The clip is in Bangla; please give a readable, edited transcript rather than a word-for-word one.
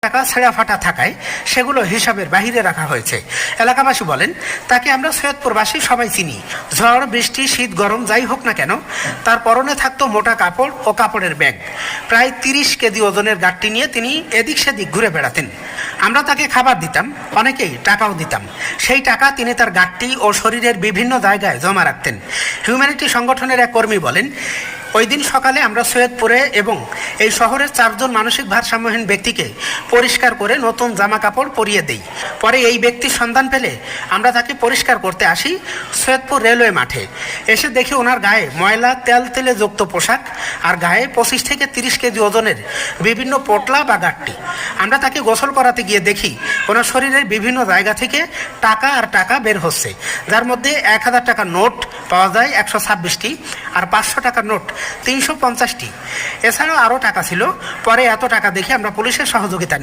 টাকা ছেঁড়া ফাটা থাকায় সেগুলো হিসাবের বাহিরে রাখা হয়েছে। এলাকাবাসী বলেন, তাকে আমরা সৈয়দপুরবাসী সবাই চিনি। ঝড় বৃষ্টি শীত গরম যাই হোক না কেন, তার পরনে থাকতো মোটা কাপড় ও কাপড়ের ব্যাগ। প্রায় 30 কেজি ওজনের গাঁটটি নিয়ে তিনি এদিক সেদিক ঘুরে বেড়াতেন। আমরা তাকে খাবার দিতাম, অনেকেই টাকাও দিতাম। সেই টাকা তিনি তার গাঁটটি ও শরীরের বিভিন্ন জায়গায় জমা রাখতেন। হিউম্যানিটি সংগঠনের এক কর্মী বলেন, ওই দিন সকালে আমরা সৈয়দপুরে এবং এই শহরের 4 জন মানসিক ভারসাম্যহীন ব্যক্তিকে পরিষ্কার করে নতুন জামা কাপড় পরিয়ে দেই। পরে এই ব্যক্তির সন্ধান পেলে আমরা তাকে পরিষ্কার করতে আসি সৈয়দপুর রেলওয়ে মাঠে। এসে দেখি ওনার গায়ে ময়লা তেলে যুক্ত পোশাক আর গায়ে 25 থেকে 30 কেজি ওজনের বিভিন্ন পোটলা বা গাঁটটি। আমরা তাকে গোসল করাতে গিয়ে দেখি ওনার শরীরের বিভিন্ন জায়গা থেকে টাকা আর টাকা বের হচ্ছে, যার মধ্যে 1000 টাকার নোট পাওয়া যায় 126টি আর 500 টাকার নোট 350টি। এছাড়াও আরও টাকা ছিল। পরে এত টাকা দেখে আমরা পুলিশের সহযোগিতা